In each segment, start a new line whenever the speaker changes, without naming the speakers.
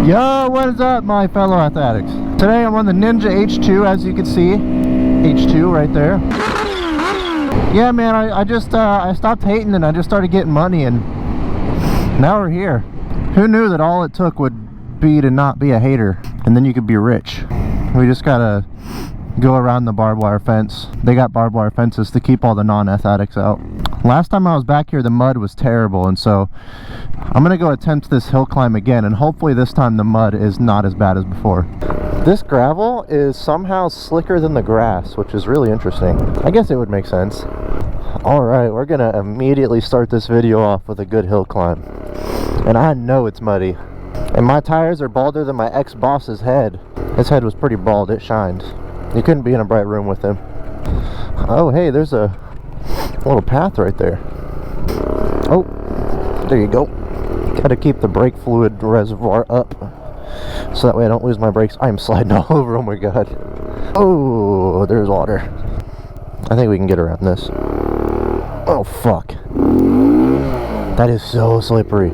Yo, what is up, my fellow athletics? Today I'm on the Ninja H2, as you can see. H2 right there. Yeah, man, I stopped hating and I just started getting money, and now we're here. Who knew that all it took would be to not be a hater, and then you could be rich? We just gotta go around the barbed wire fence. They got barbed wire fences to keep all the non-athletics out. Last time I was back here, the mud was terrible, and so I'm gonna go attempt this hill climb again, and hopefully this time the mud is not as bad as before. This gravel is somehow slicker than the grass, which is really interesting. I guess it would make sense. Alright, we're gonna immediately start this video off with a good hill climb. And I know it's muddy. And my tires are balder than my ex-boss's head. His head was pretty bald, it shined. You couldn't be in a bright room with him. Oh, hey, there's a little path right there. Oh, there you go. Gotta keep the brake fluid reservoir up, so that way I don't lose my brakes. I'm sliding all over, oh my god. Oh, there's water. I think we can get around this. Oh, fuck. That is so slippery.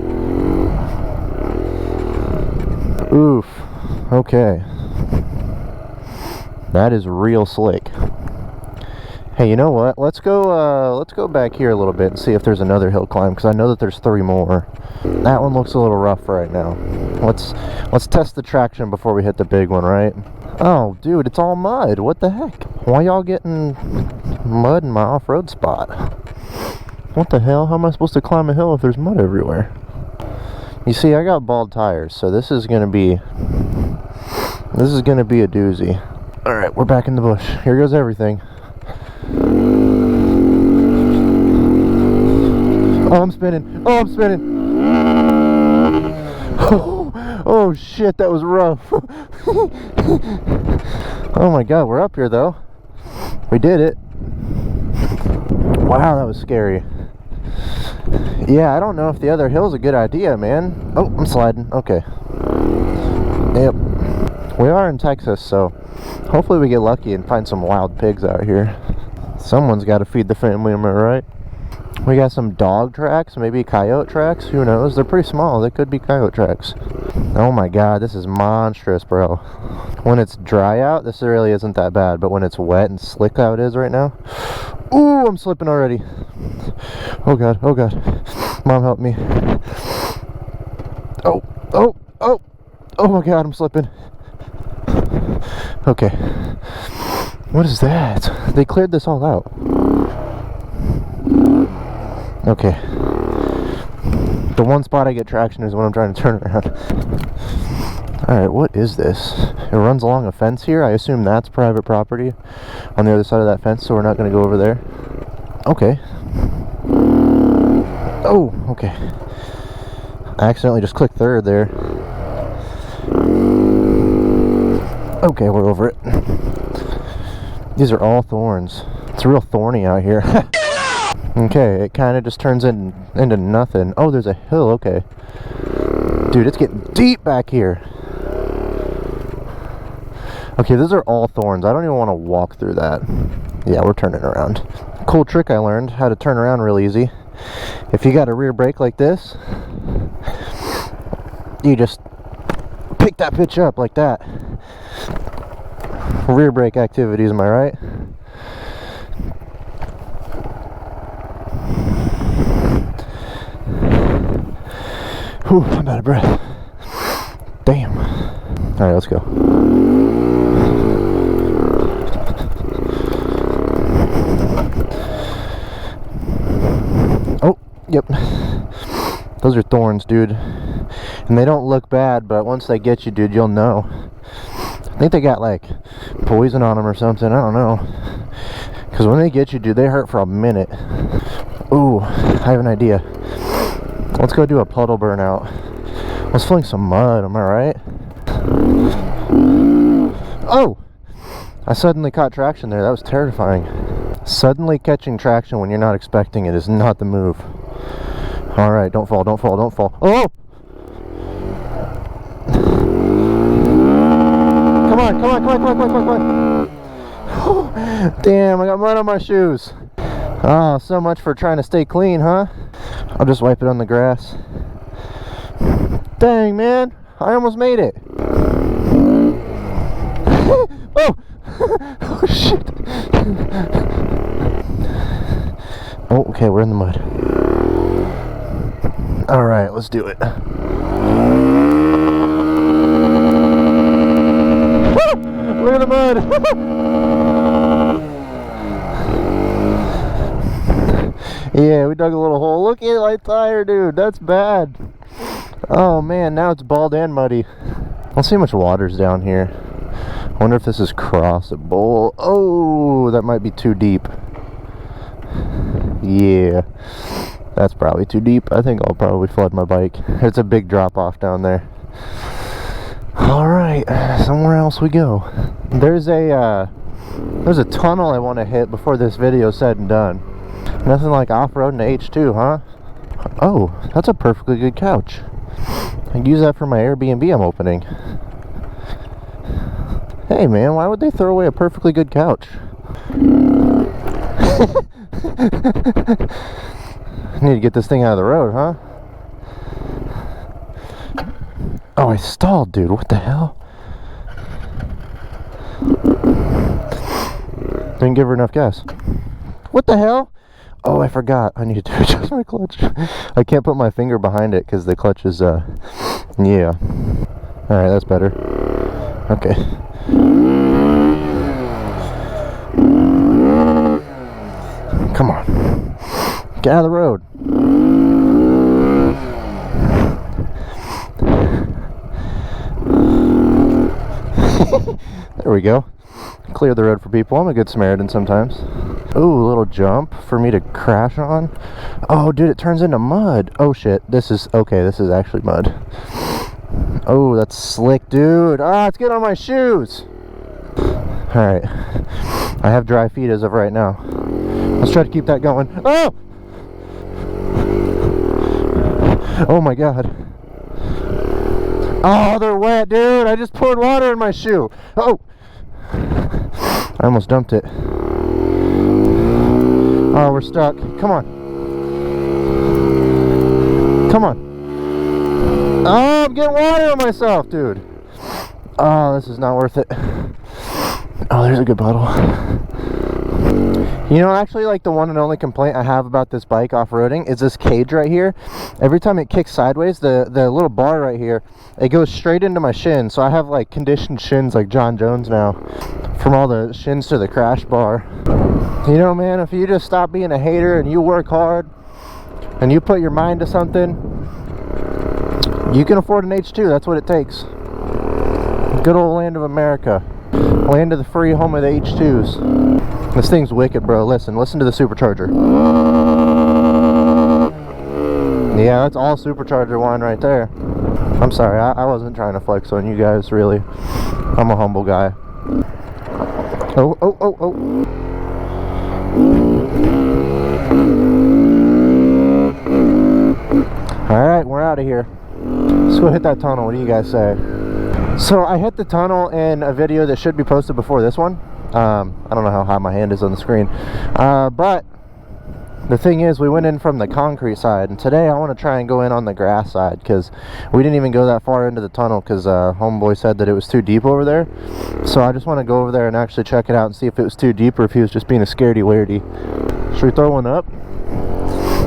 Oof. Okay. That is real slick. Hey, you know what? Let's go back here a little bit and see if there's another hill climb, because I know that there's 3 more. That one looks a little rough right now. Let's test the traction before we hit the big one, right? Oh, dude, it's all mud. What the heck? Why y'all getting mud in my off-road spot? What the hell? How am I supposed to climb a hill if there's mud everywhere? You see, I got bald tires, so this is gonna be a doozy. All right, we're back in the bush. Here goes everything. Oh, I'm spinning. Oh, I'm spinning. Oh shit, that was rough. Oh my god, we're up here though. We did it. Wow, that was scary. Yeah, I don't know if the other hill's a good idea, man. Oh, I'm sliding. Okay. Yep. We are in Texas, so hopefully we get lucky and find some wild pigs out here. Someone's got to feed the family, am I right? We got some dog tracks, maybe coyote tracks, who knows? They're pretty small, they could be coyote tracks. Oh my god, this is monstrous, bro. When it's dry out, this really isn't that bad, but when it's wet and slick how it is right now, ooh, I'm slipping already. Oh god, Mom help me. Oh my god, I'm slipping. Okay. What is that? They cleared this all out. Okay. The one spot I get traction is when I'm trying to turn around. Alright, what is this? It runs along a fence here. I assume that's private property on the other side of that fence, so we're not going to go over there. Okay. Oh, okay. I accidentally just clicked third there. Okay, we're over it. These are all thorns. It's real thorny out here. Okay, it kind of just turns into nothing. Oh, there's a hill, okay. Dude, it's getting deep back here. Okay, those are all thorns. I don't even want to walk through that. Yeah, we're turning around. Cool trick I learned, how to turn around real easy. If you got a rear brake like this, you just pick that bitch up like that. Rear brake activities, am I right? Whew, I'm out of breath. Damn. Alright, let's go. Oh, yep. Those are thorns, dude. And they don't look bad, but once they get you, dude, you'll know. I think they got like poison on them or something, I don't know. Because when they get you, dude, they hurt for a minute. Ooh, I have an idea. Let's go do a puddle burnout. Let's fling some mud, am I right? Oh! I suddenly caught traction there, that was terrifying. Suddenly catching traction when you're not expecting it is not the move. Alright, don't fall, don't fall, don't fall. Oh! Come on, come on, come on, come on, come on, come on, come on. Damn, I got mud on my shoes. Oh, so much for trying to stay clean, huh? I'll just wipe it on the grass. Dang, man. I almost made it. Oh! Oh shit! Oh, okay, we're in the mud. Alright, let's do it. We're in the mud! Yeah, we dug a little hole. Look at my tire, dude. That's bad. Oh man, now it's bald and muddy. Let's see how much water's down here. I wonder if this is crossable. Oh, that might be too deep. Yeah, that's probably too deep. I think I'll probably flood my bike. It's a big drop off down there. Alright, somewhere else we go. There's a tunnel I want to hit before this video is said and done. Nothing like off-road in H2, huh? Oh, that's a perfectly good couch. I can use that for my Airbnb I'm opening. Hey man, why would they throw away a perfectly good couch? Need to get this thing out of the road, huh? Oh, I stalled, dude. What the hell? Didn't give her enough gas. What the hell? Oh, I forgot. I need to adjust my clutch. I can't put my finger behind it because the clutch is, yeah. Alright, that's better. Okay. Come on. Get out of the road. There we go. Clear the road for people. I'm a good Samaritan sometimes. Ooh, a little jump for me to crash on. Oh, dude, it turns into mud. Oh, shit. This is... Okay, this is actually mud. Oh, that's slick, dude. Ah, it's getting on my shoes. Alright. I have dry feet as of right now. Let's try to keep that going. Oh! Oh, my God. Oh, they're wet, dude. I just poured water in my shoe. Oh! I almost dumped it. Oh, we're stuck. Come on. Come on. Oh, I'm getting water on myself, dude. Oh, this is not worth it. Oh, there's a good bottle. You know, actually, like, the one and only complaint I have about this bike off-roading is this cage right here. Every time it kicks sideways, the little bar right here, it goes straight into my shin. So I have, like, conditioned shins like John Jones now, from all the shins to the crash bar. You know, man, if you just stop being a hater and you work hard and you put your mind to something, you can afford an H2. That's what it takes. Good old land of America. Land of the free, home of the H2s. This thing's wicked, bro. Listen to the supercharger. Yeah, that's all supercharger one right there. I'm sorry, I wasn't trying to flex on you guys, really. I'm a humble guy. Oh, oh, oh, oh. Alright, we're out of here. Let's go hit that tunnel. What do you guys say? So I hit the tunnel in a video that should be posted before this one. I don't know how high my hand is on the screen, but the thing is, we went in from the concrete side, and today I want to try and go in on the grass side, because we didn't even go that far into the tunnel because homeboy said that it was too deep over there. So I just want to go over there and actually check it out and see if it was too deep or if he was just being a scaredy weirdy. Should we throw one up?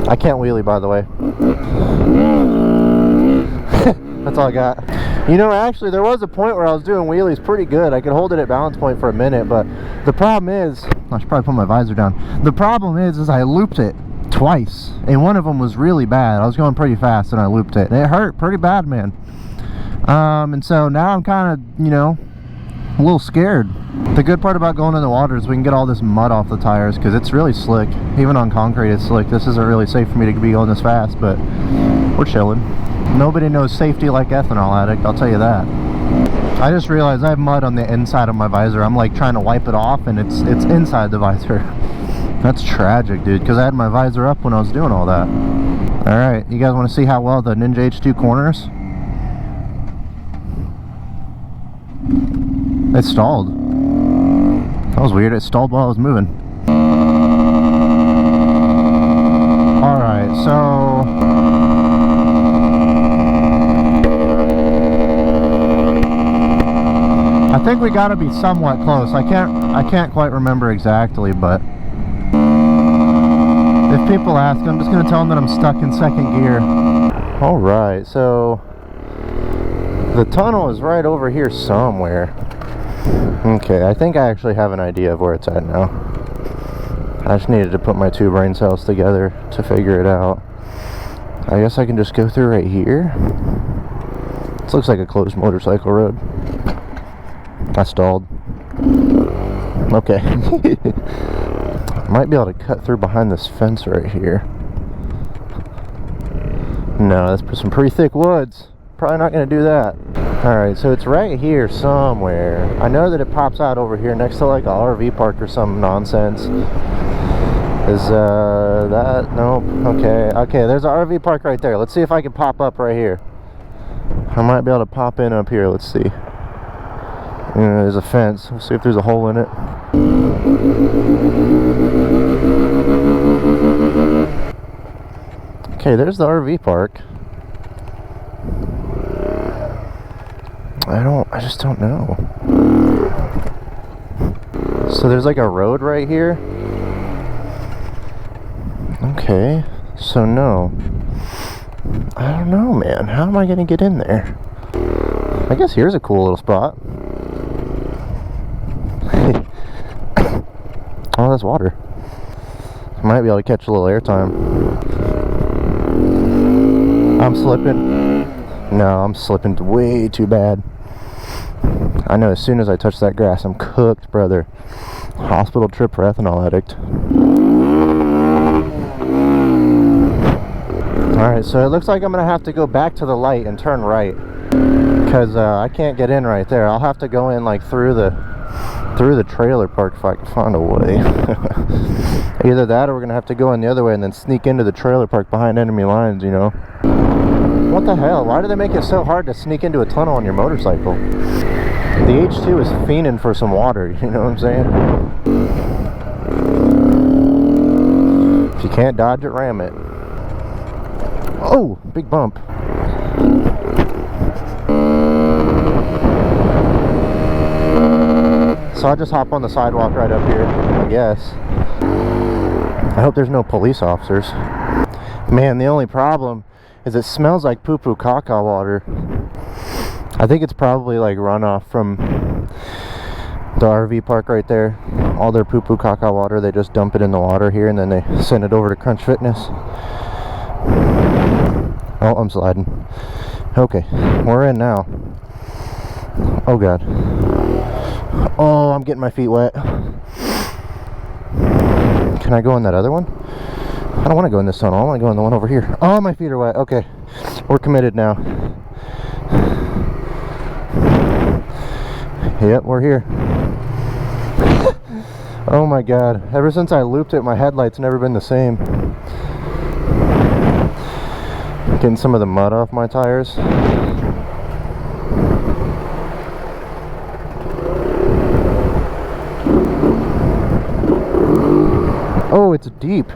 I can't wheelie, by the way. That's all I got. You know, actually, there was a point where I was doing wheelies pretty good. I could hold it at balance point for a minute, but the problem is... I should probably put my visor down. The problem is I looped it twice, and one of them was really bad. I was going pretty fast, and I looped it, and it hurt pretty bad, man. And so now I'm kind of, you know, a little scared. The good part about going in the water is we can get all this mud off the tires, because it's really slick. Even on concrete, it's slick. This isn't really safe for me to be going this fast, but we're chilling. Nobody knows safety like Ethanol Addict, I'll tell you that. I just realized I have mud on the inside of my visor. I'm like trying to wipe it off, and it's inside the visor. That's tragic, dude, because I had my visor up when I was doing all that. Alright, you guys want to see how well the Ninja H2 corners? It stalled. That was weird. It stalled while I was moving. Alright, so... think we gotta be somewhat close. I can't quite remember exactly, but if people ask, I'm just gonna tell them that I'm stuck in second gear. Alright, so the tunnel is right over here somewhere. Okay, I think I actually have an idea of where it's at now. I just needed to put my two brain cells together to figure it out. I guess I can just go through right here. This looks like a closed motorcycle road. I stalled. Okay. Might be able to cut through behind this fence right here. No, that's some pretty thick woods. Probably not going to do that. Alright, so it's right here somewhere. I know that it pops out over here next to like a RV park or some nonsense. Is that? Nope. Okay. Okay, there's an RV park right there. Let's see if I can pop up right here. I might be able to pop in up here. Let's see. There's a fence. Let's see if there's a hole in it. Okay, there's the RV park. I just don't know. So there's like a road right here. Okay, so no. I don't know, man. How am I gonna get in there? I guess here's a cool little spot. Oh, that's water. I might be able to catch a little airtime. I'm slipping. No, I'm slipping way too bad. I know as soon as I touch that grass, I'm cooked, brother. Hospital trip for ethanol addict. Alright, so it looks like I'm going to have to go back to the light and turn right. Because I can't get in right there. I'll have to go in like through the trailer park if I can find a way. Either that or we're going to have to go in the other way and then sneak into the trailer park behind enemy lines, you know. What the hell? Why do they make it so hard to sneak into a tunnel on your motorcycle? The H2 is fiending for some water, you know what I'm saying? If you can't dodge it, ram it. Oh, big bump. So I'll just hop on the sidewalk right up here, I guess. I hope there's no police officers. Man, the only problem is it smells like poo-poo caca water. I think it's probably like runoff from the RV park right there. All their poo-poo caca water, they just dump it in the water here and then they send it over to Crunch Fitness. Oh, I'm sliding. Okay, we're in now. Oh god. Oh, I'm getting my feet wet. Can I go in that other one? I don't want to go in this tunnel. I want to go in the one over here. Oh, my feet are wet. Okay, we're committed now. Yep, we're here. Oh my god. Ever since I looped it, my headlights never been the same. Getting some of the mud off my tires. Oh, it's deep.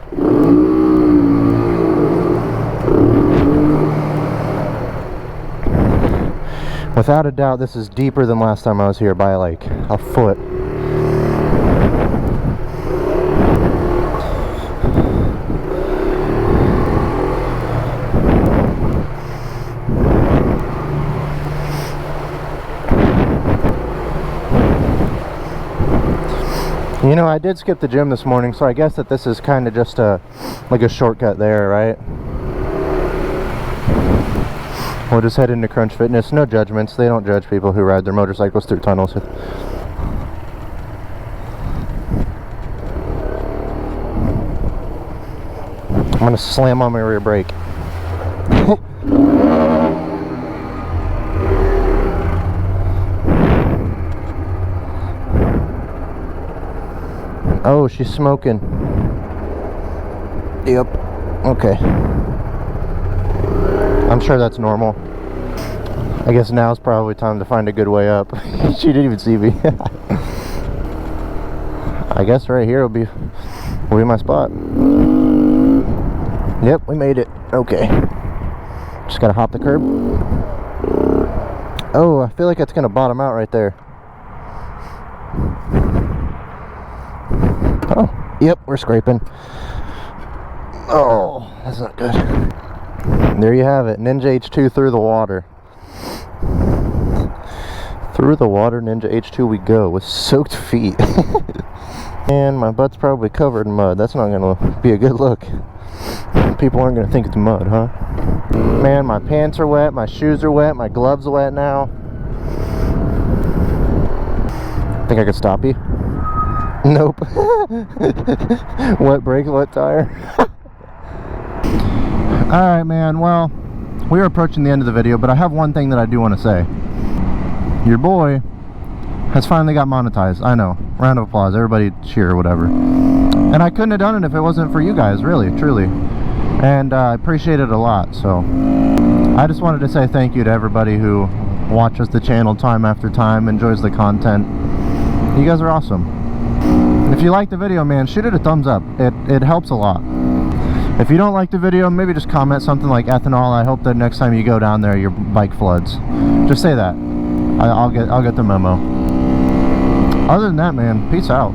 Without a doubt, this is deeper than last time I was here by like a foot. You know, I did skip the gym this morning, so I guess that this is kind of just like a shortcut there, right? We'll just head into Crunch Fitness. No judgments. They don't judge people who ride their motorcycles through tunnels. I'm gonna slam on my rear brake. Oh, she's smoking. Yep. Okay. I'm sure that's normal. I guess now's probably time to find a good way up. She didn't even see me. I guess right here will be my spot. Yep, we made it. Okay. Just gotta hop the curb. Oh, I feel like it's gonna bottom out right there. Oh, yep, we're scraping. Oh, that's not good. There you have it, Ninja H2 through the water. Through the water, Ninja H2 we go with soaked feet. And my butt's probably covered in mud. That's not gonna be a good look. People aren't gonna think it's mud, huh? Man, my pants are wet, my shoes are wet, my gloves are wet now. Think I could stop you? Nope. Wet brake, wet tire. Alright, man, well, we are approaching the end of the video, but I have one thing that I do want to say. Your boy has finally got monetized. I know. Round of applause. Everybody cheer or whatever. And I couldn't have done it if it wasn't for you guys, really, truly. And I appreciate it a lot. So I just wanted to say thank you to everybody who watches the channel time after time, enjoys the content. You guys are awesome. And if you like the video, man, shoot it a thumbs up. It helps a lot. If you don't like the video, maybe just comment something like ethanol. I hope that next time you go down there, your bike floods. Just say that. I'll get the memo. Other than that, man, peace out.